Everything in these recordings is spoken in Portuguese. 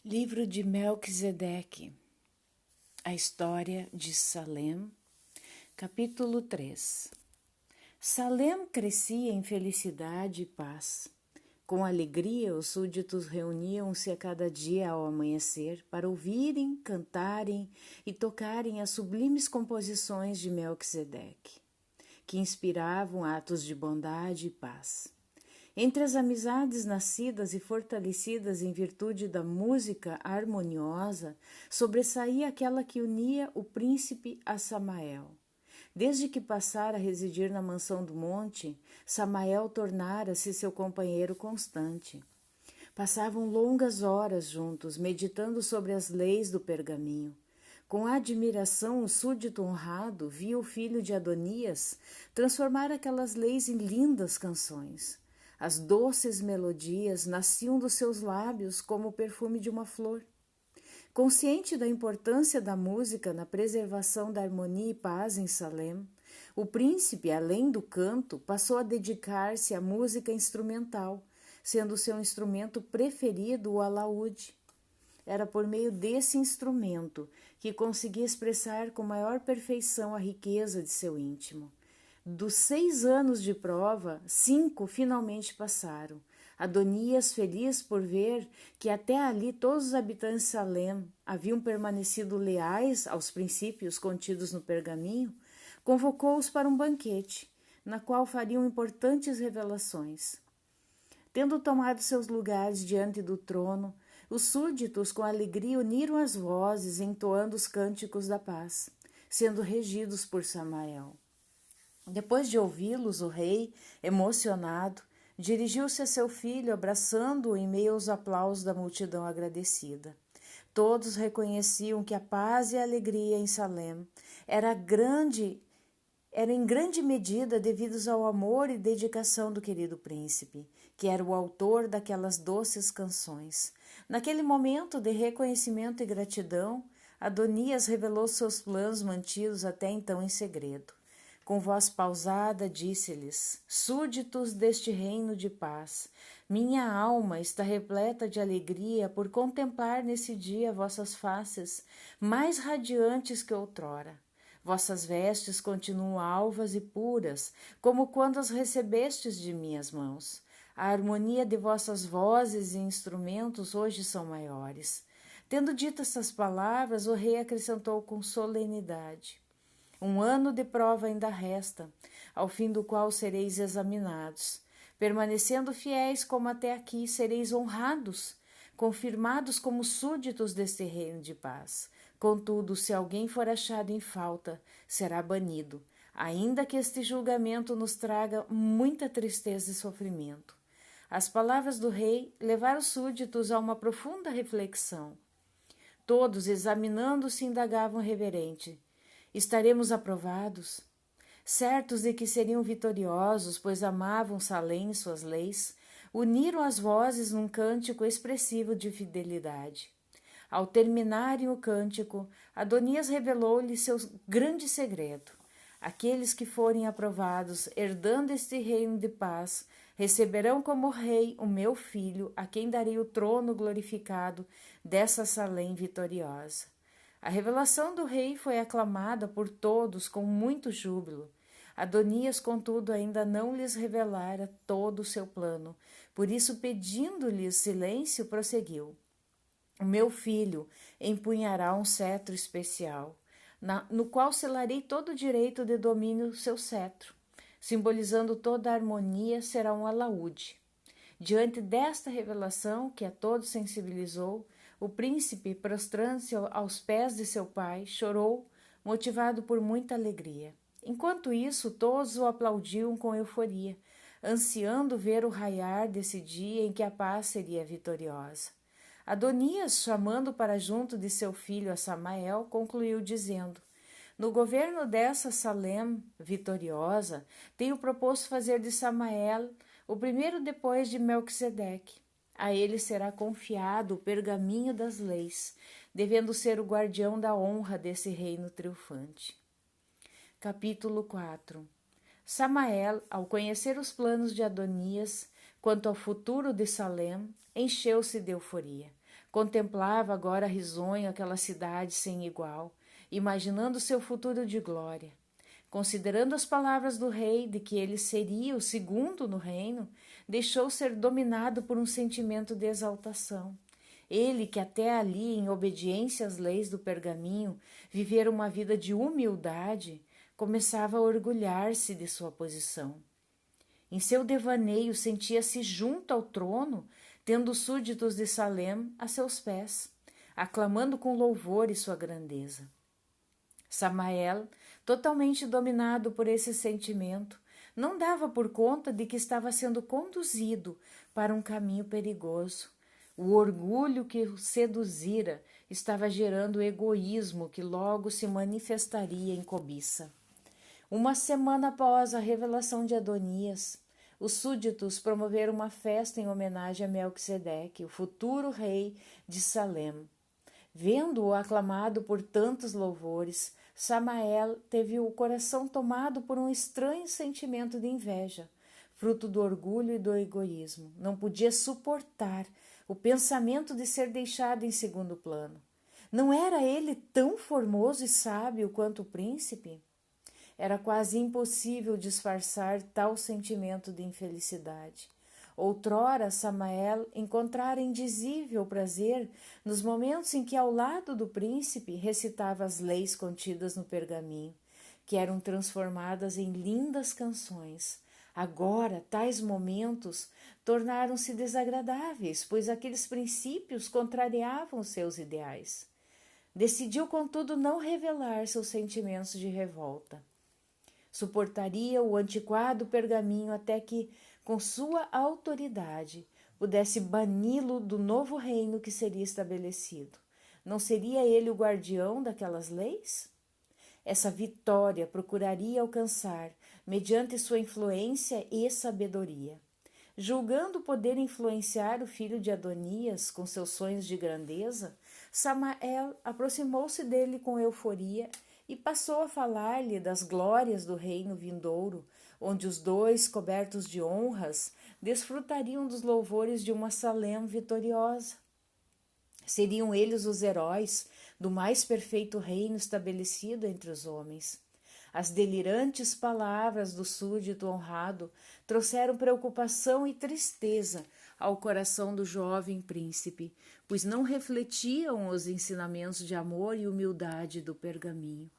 Livro de Melquisedeque, a história de Salem, capítulo 3. Salem crescia em felicidade e paz. Com alegria, os súditos reuniam-se a cada dia ao amanhecer para ouvirem, cantarem e tocarem as sublimes composições de Melquisedeque, que inspiravam atos de bondade e paz. Entre as amizades nascidas e fortalecidas em virtude da música harmoniosa, sobressaía aquela que unia o príncipe a Samael. Desde que passara a residir na mansão do monte, Samael tornara-se seu companheiro constante. Passavam longas horas juntos, meditando sobre as leis do pergaminho. Com admiração, o súdito honrado via o filho de Adonias transformar aquelas leis em lindas canções. As doces melodias nasciam dos seus lábios como o perfume de uma flor. Consciente da importância da música na preservação da harmonia e paz em Salem, o príncipe, além do canto, passou a dedicar-se à música instrumental, sendo seu instrumento preferido o alaúde. Era por meio desse instrumento que conseguia expressar com maior perfeição a riqueza de seu íntimo. Dos 6 anos de prova, 5 finalmente passaram. Adonias, feliz por ver que até ali todos os habitantes de Salem haviam permanecido leais aos princípios contidos no pergaminho, convocou-os para um banquete, na qual fariam importantes revelações. Tendo tomado seus lugares diante do trono, os súditos com alegria uniram as vozes, entoando os cânticos da paz, sendo regidos por Samael. Depois de ouvi-los, o rei, emocionado, dirigiu-se a seu filho, abraçando-o em meio aos aplausos da multidão agradecida. Todos reconheciam que a paz e a alegria em Salem era em grande medida devidos ao amor e dedicação do querido príncipe, que era o autor daquelas doces canções. Naquele momento de reconhecimento e gratidão, Adonias revelou seus planos mantidos até então em segredo. Com voz pausada, disse-lhes: súditos deste reino de paz, minha alma está repleta de alegria por contemplar nesse dia vossas faces mais radiantes que outrora. Vossas vestes continuam alvas e puras, como quando as recebestes de minhas mãos. A harmonia de vossas vozes e instrumentos hoje são maiores. Tendo dito essas palavras, o rei acrescentou com solenidade: 1 ano de prova ainda resta, ao fim do qual sereis examinados. Permanecendo fiéis como até aqui, sereis honrados, confirmados como súditos deste reino de paz. Contudo, se alguém for achado em falta, será banido, ainda que este julgamento nos traga muita tristeza e sofrimento. As palavras do rei levaram os súditos a uma profunda reflexão. Todos, examinando-se, indagavam reverente: estaremos aprovados? Certos de que seriam vitoriosos, pois amavam Salem e suas leis, uniram as vozes num cântico expressivo de fidelidade. Ao terminarem o cântico, Adonias revelou-lhe seu grande segredo. Aqueles que forem aprovados, herdando este reino de paz, receberão como rei o meu filho, a quem darei o trono glorificado dessa Salem vitoriosa. A revelação do rei foi aclamada por todos com muito júbilo. Adonias, contudo, ainda não lhes revelara todo o seu plano. Por isso, pedindo-lhes silêncio, prosseguiu: o meu filho empunhará um cetro especial, no qual selarei todo o direito de domínio do seu cetro. Simbolizando toda a harmonia, será um alaúde. Diante desta revelação, que a todos sensibilizou, o príncipe, prostrando-se aos pés de seu pai, chorou, motivado por muita alegria. Enquanto isso, todos o aplaudiam com euforia, ansiando ver o raiar desse dia em que a paz seria vitoriosa. Adonias, chamando para junto de seu filho a Samael, concluiu dizendo: no governo dessa Salem vitoriosa, tenho proposto fazer de Samael o primeiro depois de Melquisedeque. A ele será confiado o pergaminho das leis, devendo ser o guardião da honra desse reino triunfante. Capítulo 4. Samael, ao conhecer os planos de Adonias quanto ao futuro de Salem, encheu-se de euforia. Contemplava agora risonho aquela cidade sem igual, imaginando seu futuro de glória. Considerando as palavras do rei de que ele seria o segundo no reino, deixou ser dominado por um sentimento de exaltação. Ele, que até ali, em obediência às leis do pergaminho, vivera uma vida de humildade, começava a orgulhar-se de sua posição. Em seu devaneio, sentia-se junto ao trono, tendo os súditos de Salem a seus pés, aclamando com louvores sua grandeza. Samael, totalmente dominado por esse sentimento, não dava por conta de que estava sendo conduzido para um caminho perigoso. O orgulho que o seduzira estava gerando o egoísmo que logo se manifestaria em cobiça. Uma semana após a revelação de Adonias, os súditos promoveram uma festa em homenagem a Melquisedeque, o futuro rei de Salem. Vendo-o aclamado por tantos louvores, Samael teve o coração tomado por um estranho sentimento de inveja, fruto do orgulho e do egoísmo. Não podia suportar o pensamento de ser deixado em segundo plano. Não era ele tão formoso e sábio quanto o príncipe? Era quase impossível disfarçar tal sentimento de infelicidade. Outrora, Samael encontrara indizível prazer nos momentos em que, ao lado do príncipe, recitava as leis contidas no pergaminho, que eram transformadas em lindas canções. Agora, tais momentos tornaram-se desagradáveis, pois aqueles princípios contrariavam os seus ideais. Decidiu, contudo, não revelar seus sentimentos de revolta. Suportaria o antiquado pergaminho até que, com sua autoridade, pudesse bani-lo do novo reino que seria estabelecido. Não seria ele o guardião daquelas leis? Essa vitória procuraria alcançar mediante sua influência e sabedoria. Julgando poder influenciar o filho de Adonias com seus sonhos de grandeza, Samael aproximou-se dele com euforia e passou a falar-lhe das glórias do reino vindouro, onde os dois, cobertos de honras, desfrutariam dos louvores de uma Salem vitoriosa. Seriam eles os heróis do mais perfeito reino estabelecido entre os homens. As delirantes palavras do súdito honrado trouxeram preocupação e tristeza ao coração do jovem príncipe, pois não refletiam os ensinamentos de amor e humildade do pergaminho.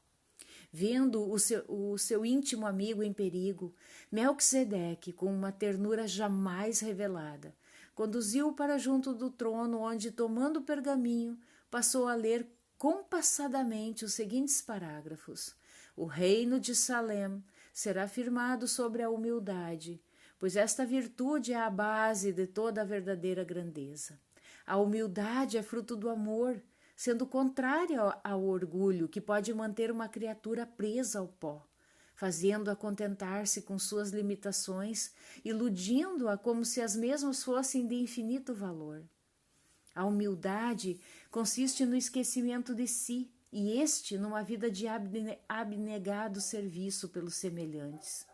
Vendo o seu íntimo amigo em perigo, Melquisedeque, com uma ternura jamais revelada, conduziu-o para junto do trono, onde, tomando o pergaminho, passou a ler compassadamente os seguintes parágrafos: o reino de Salem será firmado sobre a humildade, pois esta virtude é a base de toda a verdadeira grandeza. A humildade é fruto do amor, sendo contrária ao orgulho, que pode manter uma criatura presa ao pó, fazendo-a contentar-se com suas limitações, iludindo-a como se as mesmas fossem de infinito valor. A humildade consiste no esquecimento de si, e este numa vida de abnegado serviço pelos semelhantes.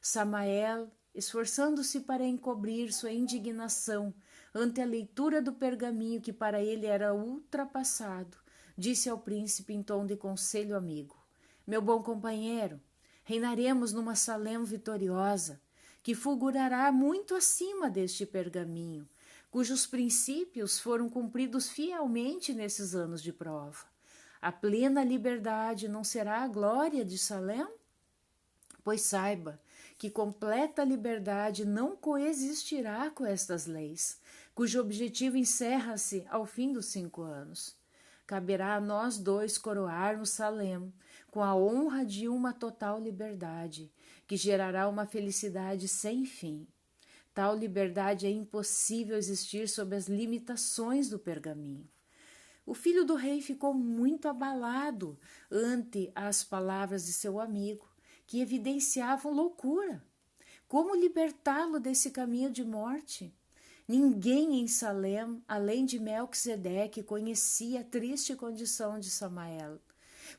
Samael, esforçando-se para encobrir sua indignação ante a leitura do pergaminho que para ele era ultrapassado, disse ao príncipe em tom de conselho amigo: meu bom companheiro, reinaremos numa Salem vitoriosa, que fulgurará muito acima deste pergaminho, cujos princípios foram cumpridos fielmente nesses anos de prova. A plena liberdade não será a glória de Salem? Pois saiba que completa liberdade não coexistirá com estas leis, cujo objetivo encerra-se ao fim dos 5 anos. Caberá a nós dois coroarmos Salem com a honra de uma total liberdade, que gerará uma felicidade sem fim. Tal liberdade é impossível existir sob as limitações do pergaminho. O filho do rei ficou muito abalado ante as palavras de seu amigo, que evidenciavam loucura. Como libertá-lo desse caminho de morte? Ninguém em Salem, além de Melquisedeque, conhecia a triste condição de Samael.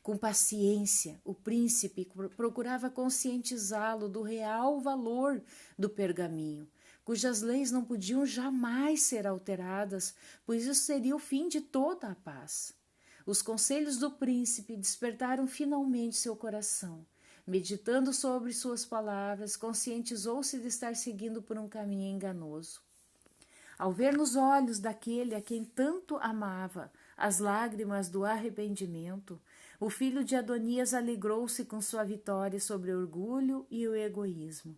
Com paciência, o príncipe procurava conscientizá-lo do real valor do pergaminho, cujas leis não podiam jamais ser alteradas, pois isso seria o fim de toda a paz. Os conselhos do príncipe despertaram finalmente seu coração. Meditando sobre suas palavras, conscientizou-se de estar seguindo por um caminho enganoso. Ao ver nos olhos daquele a quem tanto amava as lágrimas do arrependimento, o filho de Adonias alegrou-se com sua vitória sobre o orgulho e o egoísmo.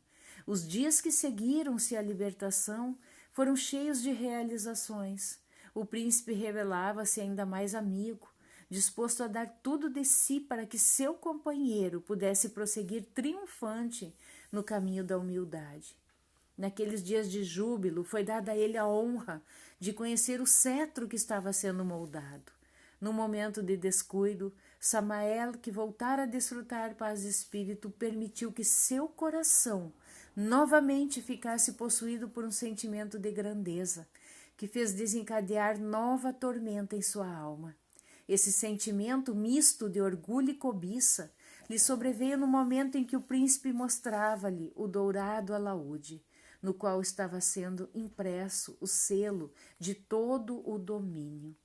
Os dias que seguiram-se à libertação foram cheios de realizações. O príncipe revelava-se ainda mais amigo, disposto a dar tudo de si para que seu companheiro pudesse prosseguir triunfante no caminho da humildade. Naqueles dias de júbilo, foi dada a ele a honra de conhecer o cetro que estava sendo moldado. No momento de descuido, Samael, que voltara a desfrutar paz de espírito, permitiu que seu coração novamente ficasse possuído por um sentimento de grandeza, que fez desencadear nova tormenta em sua alma. Esse sentimento misto de orgulho e cobiça lhe sobreveio no momento em que o príncipe mostrava-lhe o dourado alaúde, no qual estava sendo impresso o selo de todo o domínio.